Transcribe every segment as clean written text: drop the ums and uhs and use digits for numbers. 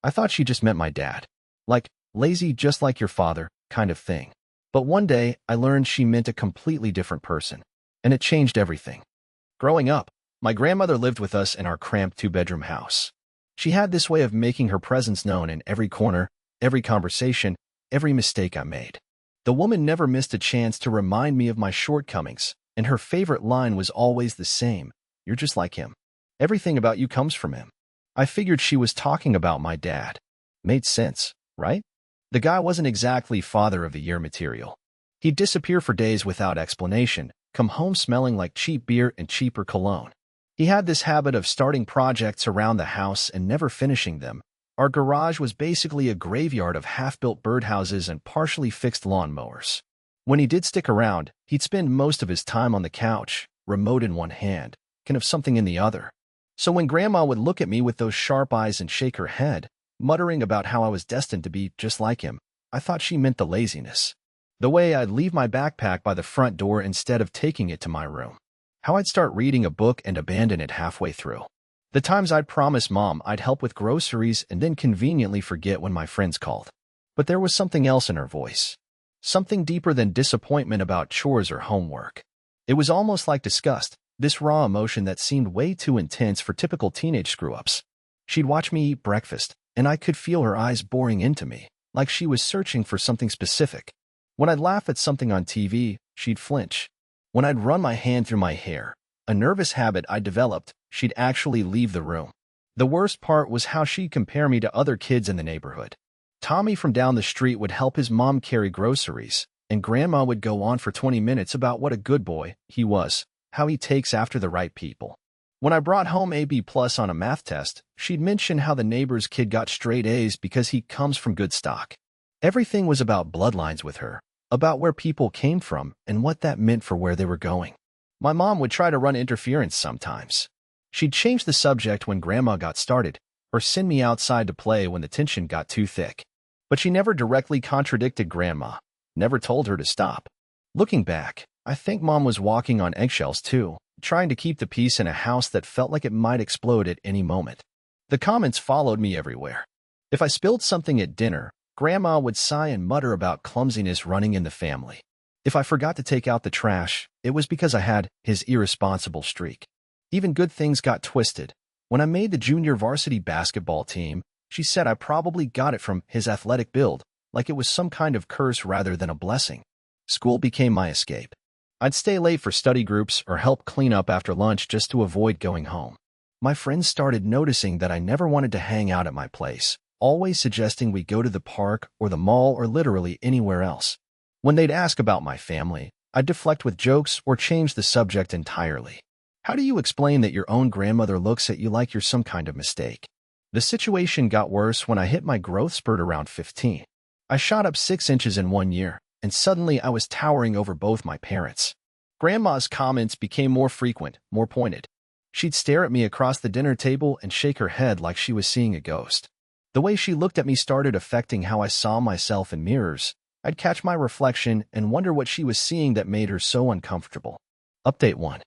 I thought she just meant my dad. Like, lazy just like your father, kind of thing. But one day, I learned she meant a completely different person. And it changed everything. Growing up, my grandmother lived with us in our cramped two-bedroom house. She had this way of making her presence known in every corner, every conversation, every mistake I made. The woman never missed a chance to remind me of my shortcomings, and her favorite line was always the same: "You're just like him. Everything about you comes from him." I figured she was talking about my dad. Made sense, right? The guy wasn't exactly father of the year material. He'd disappear for days without explanation, come home smelling like cheap beer and cheaper cologne. He had this habit of starting projects around the house and never finishing them. Our garage was basically a graveyard of half-built birdhouses and partially fixed lawnmowers. When he did stick around, he'd spend most of his time on the couch, remote in one hand, kind of something in the other. So when Grandma would look at me with those sharp eyes and shake her head, muttering about how I was destined to be just like him, I thought she meant the laziness. The way I'd leave my backpack by the front door instead of taking it to my room. How I'd start reading a book and abandon it halfway through. The times I'd promise Mom I'd help with groceries and then conveniently forget when my friends called. But there was something else in her voice. Something deeper than disappointment about chores or homework. It was almost like disgust, this raw emotion that seemed way too intense for typical teenage screw-ups. She'd watch me eat breakfast, and I could feel her eyes boring into me, like she was searching for something specific. When I'd laugh at something on TV, she'd flinch. When I'd run my hand through my hair, a nervous habit I developed, she'd actually leave the room. The worst part was how she'd compare me to other kids in the neighborhood. Tommy from down the street would help his mom carry groceries, and Grandma would go on for 20 minutes about what a good boy he was, how he takes after the right people. When I brought home a B+ on a math test, she'd mention how the neighbor's kid got straight A's because he comes from good stock. Everything was about bloodlines with her, about where people came from and what that meant for where they were going. My mom would try to run interference sometimes. She'd change the subject when Grandma got started, or send me outside to play when the tension got too thick. But she never directly contradicted Grandma, never told her to stop. Looking back, I think Mom was walking on eggshells too, trying to keep the peace in a house that felt like it might explode at any moment. The comments followed me everywhere. If I spilled something at dinner, Grandma would sigh and mutter about clumsiness running in the family. If I forgot to take out the trash, it was because I had his irresponsible streak. Even good things got twisted. When I made the junior varsity basketball team, she said I probably got it from his athletic build, like it was some kind of curse rather than a blessing. School became my escape. I'd stay late for study groups or help clean up after lunch just to avoid going home. My friends started noticing that I never wanted to hang out at my place, always suggesting we go to the park or the mall or literally anywhere else. When they'd ask about my family, I'd deflect with jokes or change the subject entirely. How do you explain that your own grandmother looks at you like you're some kind of mistake? The situation got worse when I hit my growth spurt around 15. I shot up 6 inches in 1 year, and suddenly I was towering over both my parents. Grandma's comments became more frequent, more pointed. She'd stare at me across the dinner table and shake her head like she was seeing a ghost. The way she looked at me started affecting how I saw myself in mirrors. I'd catch my reflection and wonder what she was seeing that made her so uncomfortable. Update 1.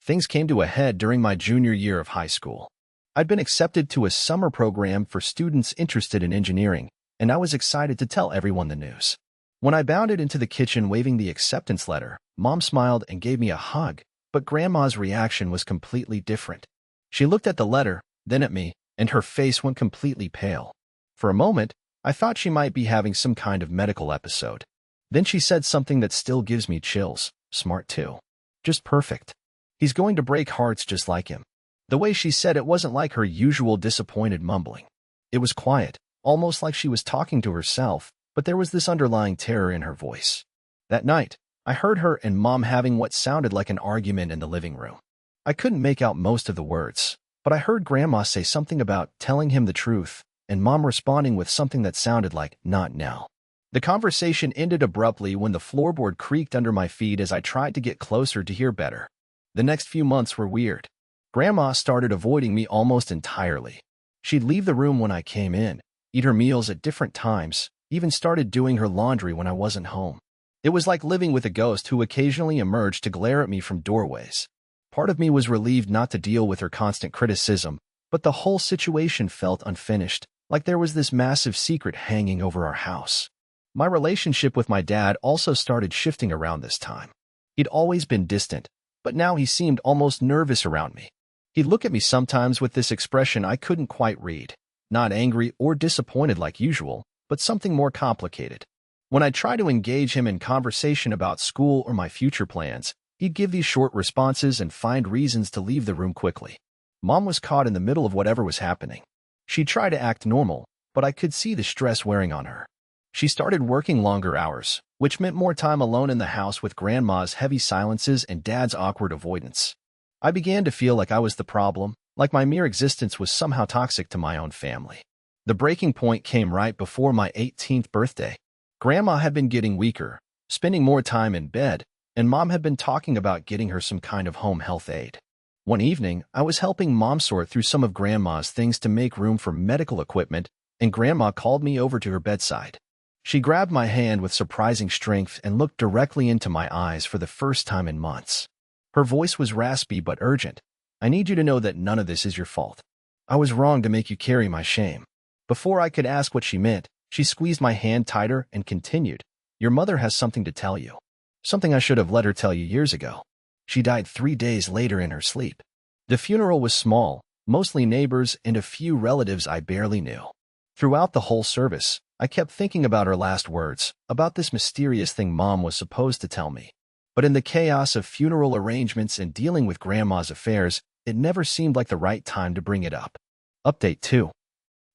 Things came to a head during my junior year of high school. I'd been accepted to a summer program for students interested in engineering, and I was excited to tell everyone the news. When I bounded into the kitchen waving the acceptance letter, Mom smiled and gave me a hug, but Grandma's reaction was completely different. She looked at the letter, then at me, and her face went completely pale. For a moment, I thought she might be having some kind of medical episode. Then she said something that still gives me chills. Smart too. Just perfect. He's going to break hearts just like him. The way she said it wasn't like her usual disappointed mumbling. It was quiet, almost like she was talking to herself, but there was this underlying terror in her voice. That night, I heard her and Mom having what sounded like an argument in the living room. I couldn't make out most of the words, but I heard Grandma say something about telling him the truth, and Mom responding with something that sounded like, "Not now." The conversation ended abruptly when the floorboard creaked under my feet as I tried to get closer to hear better. The next few months were weird. Grandma started avoiding me almost entirely. She'd leave the room when I came in, eat her meals at different times, even started doing her laundry when I wasn't home. It was like living with a ghost who occasionally emerged to glare at me from doorways. Part of me was relieved not to deal with her constant criticism, but the whole situation felt unfinished, like there was this massive secret hanging over our house. My relationship with my dad also started shifting around this time. He'd always been distant, but now he seemed almost nervous around me. He'd look at me sometimes with this expression I couldn't quite read, not angry or disappointed like usual, but something more complicated. When I tried to engage him in conversation about school or my future plans, he'd give these short responses and find reasons to leave the room quickly. Mom was caught in the middle of whatever was happening. She'd try to act normal, but I could see the stress wearing on her. She started working longer hours, which meant more time alone in the house with Grandma's heavy silences and Dad's awkward avoidance. I began to feel like I was the problem, like my mere existence was somehow toxic to my own family. The breaking point came right before my 18th birthday. Grandma had been getting weaker, spending more time in bed, and Mom had been talking about getting her some kind of home health aid. One evening, I was helping Mom sort through some of Grandma's things to make room for medical equipment, and Grandma called me over to her bedside. She grabbed my hand with surprising strength and looked directly into my eyes for the first time in months. Her voice was raspy but urgent. "I need you to know that none of this is your fault. I was wrong to make you carry my shame." Before I could ask what she meant, she squeezed my hand tighter and continued, "Your mother has something to tell you. Something I should have let her tell you years ago. She died 3 days later in her sleep." The funeral was small, mostly neighbors and a few relatives I barely knew. Throughout the whole service, I kept thinking about her last words, about this mysterious thing Mom was supposed to tell me. But in the chaos of funeral arrangements and dealing with Grandma's affairs, it never seemed like the right time to bring it up. Update 2.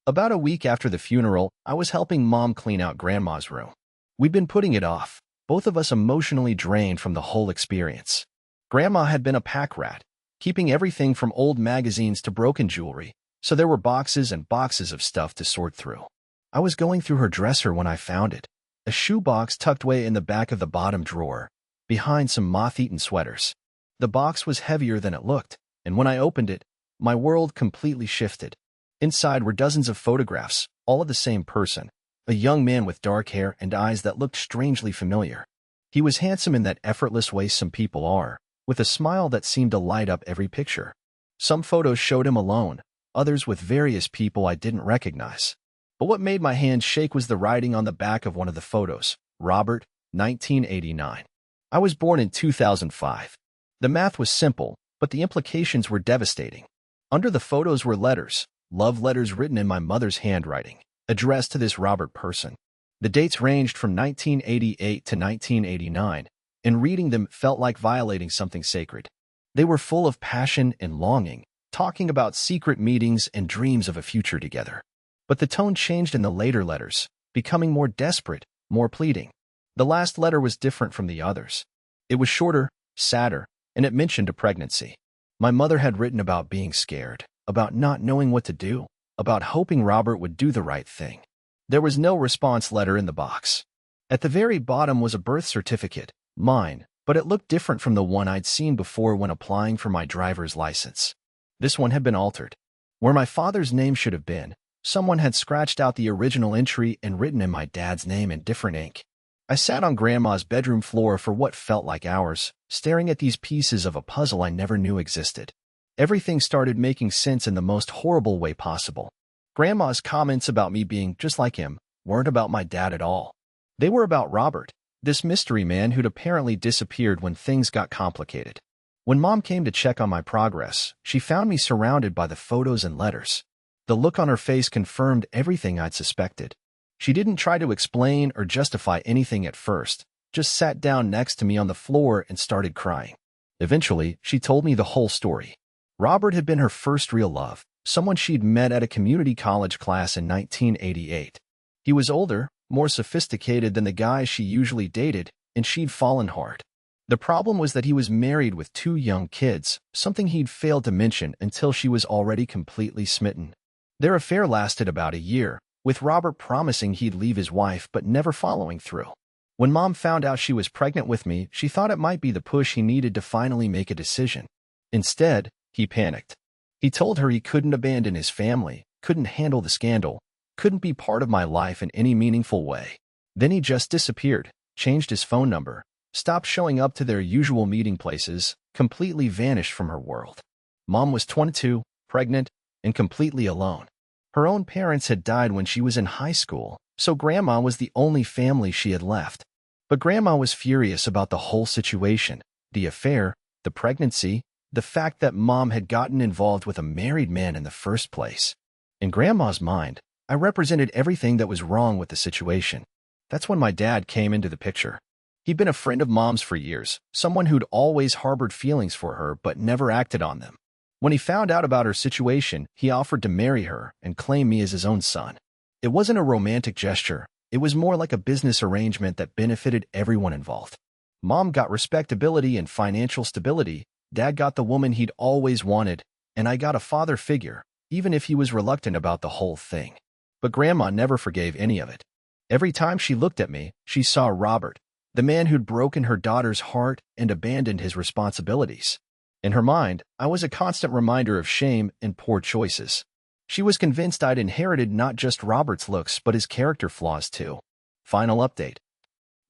About a week after the funeral, I was helping Mom clean out Grandma's room. We'd been putting it off, both of us emotionally drained from the whole experience. Grandma had been a pack rat, keeping everything from old magazines to broken jewelry, so there were boxes and boxes of stuff to sort through. I was going through her dresser when I found it, a shoebox tucked away in the back of the bottom drawer, behind some moth-eaten sweaters. The box was heavier than it looked, and when I opened it, my world completely shifted. Inside were dozens of photographs, all of the same person, a young man with dark hair and eyes that looked strangely familiar. He was handsome in that effortless way some people are, with a smile that seemed to light up every picture. Some photos showed him alone, others with various people I didn't recognize. But what made my hand shake was the writing on the back of one of the photos, Robert, 1989. I was born in 2005. The math was simple, but the implications were devastating. Under the photos were letters, love letters written in my mother's handwriting, addressed to this Robert person. The dates ranged from 1988 to 1989, and reading them felt like violating something sacred. They were full of passion and longing, talking about secret meetings and dreams of a future together. But the tone changed in the later letters, becoming more desperate, more pleading. The last letter was different from the others. It was shorter, sadder, and it mentioned a pregnancy. My mother had written about being scared, about not knowing what to do, about hoping Robert would do the right thing. There was no response letter in the box. At the very bottom was a birth certificate, mine, but it looked different from the one I'd seen before when applying for my driver's license. This one had been altered. Where my father's name should have been, someone had scratched out the original entry and written in my dad's name in different ink. I sat on Grandma's bedroom floor for what felt like hours, staring at these pieces of a puzzle I never knew existed. Everything started making sense in the most horrible way possible. Grandma's comments about me being just like him weren't about my dad at all. They were about Robert, this mystery man who'd apparently disappeared when things got complicated. When Mom came to check on my progress, she found me surrounded by the photos and letters. The look on her face confirmed everything I'd suspected. She didn't try to explain or justify anything at first, just sat down next to me on the floor and started crying. Eventually, she told me the whole story. Robert had been her first real love, someone she'd met at a community college class in 1988. He was older, more sophisticated than the guys she usually dated, and she'd fallen hard. The problem was that he was married with 2 young kids, something he'd failed to mention until she was already completely smitten. Their affair lasted about a year, with Robert promising he'd leave his wife but never following through. When Mom found out she was pregnant with me, she thought it might be the push he needed to finally make a decision. Instead, he panicked. He told her he couldn't abandon his family, couldn't handle the scandal, couldn't be part of my life in any meaningful way. Then he just disappeared, changed his phone number, stopped showing up to their usual meeting places, completely vanished from her world. Mom was 22, pregnant, and completely alone. Her own parents had died when she was in high school, so Grandma was the only family she had left. But Grandma was furious about the whole situation, the affair, the pregnancy, the fact that Mom had gotten involved with a married man in the first place. In Grandma's mind, I represented everything that was wrong with the situation. That's when my dad came into the picture. He'd been a friend of Mom's for years, someone who'd always harbored feelings for her but never acted on them. When he found out about her situation, he offered to marry her and claim me as his own son. It wasn't a romantic gesture. It was more like a business arrangement that benefited everyone involved. Mom got respectability and financial stability, Dad got the woman he'd always wanted, and I got a father figure, even if he was reluctant about the whole thing. But Grandma never forgave any of it. Every time she looked at me, she saw Robert, the man who'd broken her daughter's heart and abandoned his responsibilities. In her mind, I was a constant reminder of shame and poor choices. She was convinced I'd inherited not just Robert's looks but his character flaws too. Final update.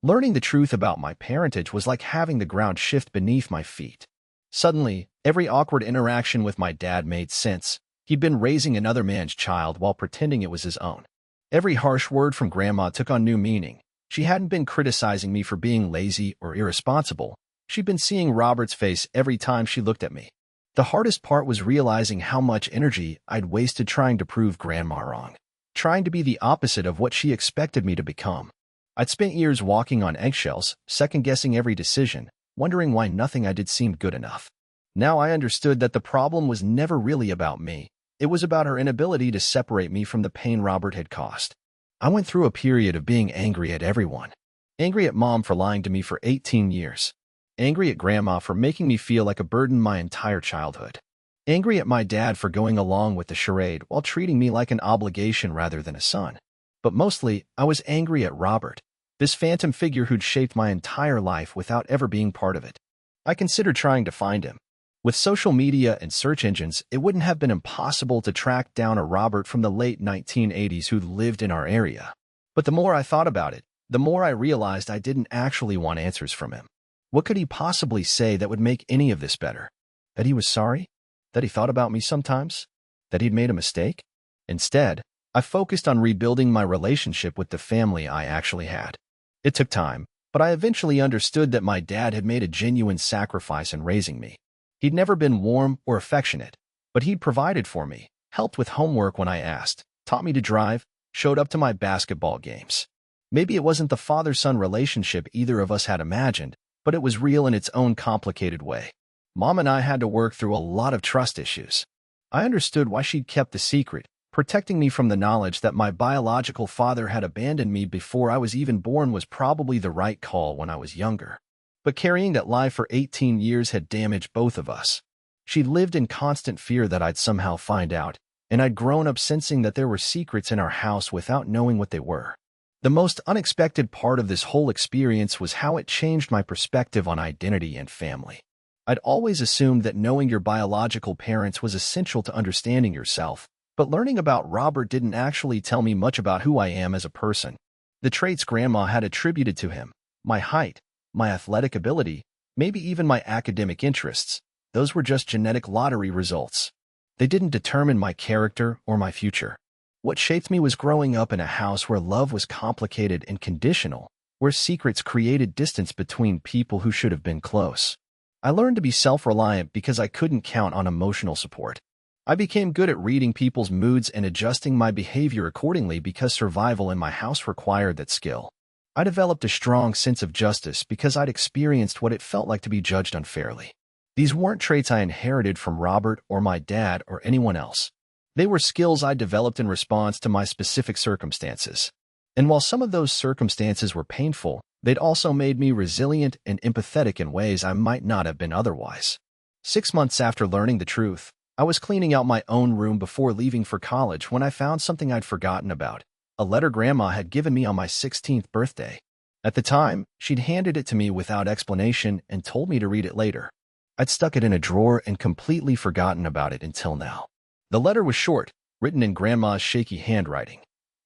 Learning the truth about my parentage was like having the ground shift beneath my feet. Suddenly, every awkward interaction with my dad made sense. He'd been raising another man's child while pretending it was his own. Every harsh word from Grandma took on new meaning. She hadn't been criticizing me for being lazy or irresponsible. She'd been seeing Robert's face every time she looked at me. The hardest part was realizing how much energy I'd wasted trying to prove Grandma wrong, trying to be the opposite of what she expected me to become. I'd spent years walking on eggshells, second-guessing every decision, wondering why nothing I did seemed good enough. Now I understood that the problem was never really about me. It was about her inability to separate me from the pain Robert had caused. I went through a period of being angry at everyone. Angry at Mom for lying to me for 18 years. Angry at Grandma for making me feel like a burden my entire childhood. Angry at my dad for going along with the charade while treating me like an obligation rather than a son. But mostly, I was angry at Robert, this phantom figure who'd shaped my entire life without ever being part of it. I considered trying to find him. With social media and search engines, it wouldn't have been impossible to track down a Robert from the late 1980s who lived in our area. But the more I thought about it, the more I realized I didn't actually want answers from him. What could he possibly say that would make any of this better? That he was sorry? That he thought about me sometimes? That he'd made a mistake? Instead, I focused on rebuilding my relationship with the family I actually had. It took time, but I eventually understood that my dad had made a genuine sacrifice in raising me. He'd never been warm or affectionate, but he'd provided for me, helped with homework when I asked, taught me to drive, showed up to my basketball games. Maybe it wasn't the father-son relationship either of us had imagined, but it was real in its own complicated way. Mom and I had to work through a lot of trust issues. I understood why she'd kept the secret, protecting me from the knowledge that my biological father had abandoned me before I was even born was probably the right call when I was younger. But carrying that lie for 18 years had damaged both of us. She'd lived in constant fear that I'd somehow find out, and I'd grown up sensing that there were secrets in our house without knowing what they were. The most unexpected part of this whole experience was how it changed my perspective on identity and family. I'd always assumed that knowing your biological parents was essential to understanding yourself, but learning about Robert didn't actually tell me much about who I am as a person. The traits Grandma had attributed to him, my height, my athletic ability, maybe even my academic interests, those were just genetic lottery results. They didn't determine my character or my future. What shaped me was growing up in a house where love was complicated and conditional, where secrets created distance between people who should have been close. I learned to be self-reliant because I couldn't count on emotional support. I became good at reading people's moods and adjusting my behavior accordingly because survival in my house required that skill. I developed a strong sense of justice because I'd experienced what it felt like to be judged unfairly. These weren't traits I inherited from Robert or my dad or anyone else. They were skills I developed in response to my specific circumstances. And while some of those circumstances were painful, they'd also made me resilient and empathetic in ways I might not have been otherwise. 6 months after learning the truth, I was cleaning out my own room before leaving for college when I found something I'd forgotten about, a letter Grandma had given me on my 16th birthday. At the time, she'd handed it to me without explanation and told me to read it later. I'd stuck it in a drawer and completely forgotten about it until now. The letter was short, written in Grandma's shaky handwriting.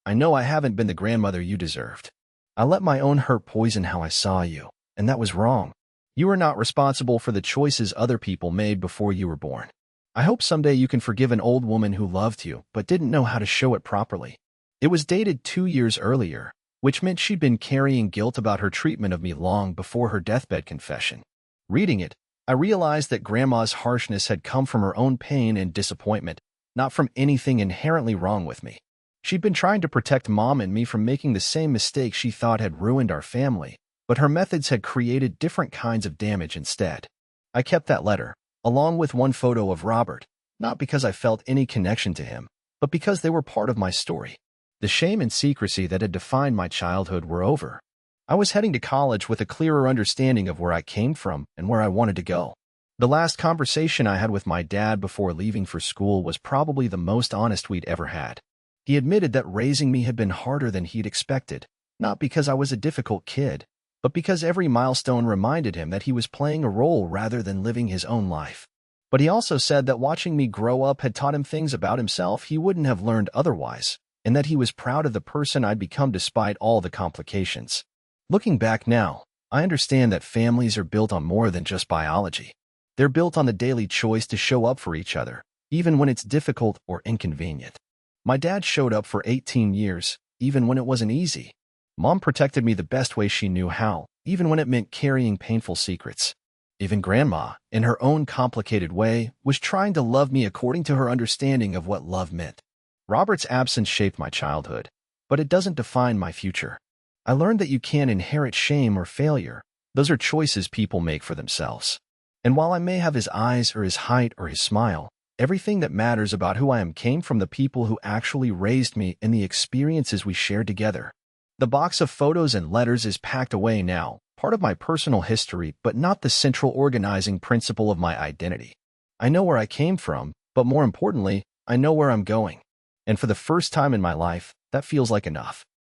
I know I haven't been the grandmother you deserved. I let my own hurt poison how I saw you, and that was wrong. You are not responsible for the choices other people made before you were born. I hope someday you can forgive an old woman who loved you but didn't know how to show it properly. It was dated 2 years earlier, which meant she'd been carrying guilt about her treatment of me long before her deathbed confession. Reading it, I realized that Grandma's harshness had come from her own pain and disappointment, not from anything inherently wrong with me. She'd been trying to protect Mom and me from making the same mistake she thought had ruined our family, but her methods had created different kinds of damage instead. I kept that letter, along with one photo of Robert, not because I felt any connection to him, but because they were part of my story. The shame and secrecy that had defined my childhood were over. I was heading to college with a clearer understanding of where I came from and where I wanted to go. The last conversation I had with my dad before leaving for school was probably the most honest we'd ever had. He admitted that raising me had been harder than he'd expected, not because I was a difficult kid, but because every milestone reminded him that he was playing a role rather than living his own life. But he also said that watching me grow up had taught him things about himself he wouldn't have learned otherwise, and that he was proud of the person I'd become despite all the complications. Looking back now, I understand that families are built on more than just biology. They're built on the daily choice to show up for each other, even when it's difficult or inconvenient. My dad showed up for 18 years, even when it wasn't easy. Mom protected me the best way she knew how, even when it meant carrying painful secrets. Even Grandma, in her own complicated way, was trying to love me according to her understanding of what love meant. Robert's absence shaped my childhood, but it doesn't define my future. I learned that you can't inherit shame or failure. Those are choices people make for themselves. And while I may have his eyes or his height or his smile, everything that matters about who I am came from the people who actually raised me and the experiences we shared together. The box of photos and letters is packed away now, part of my personal history, but not the central organizing principle of my identity. I know where I came from, but more importantly, I know where I'm going. And for the first time in my life, that feels like enough.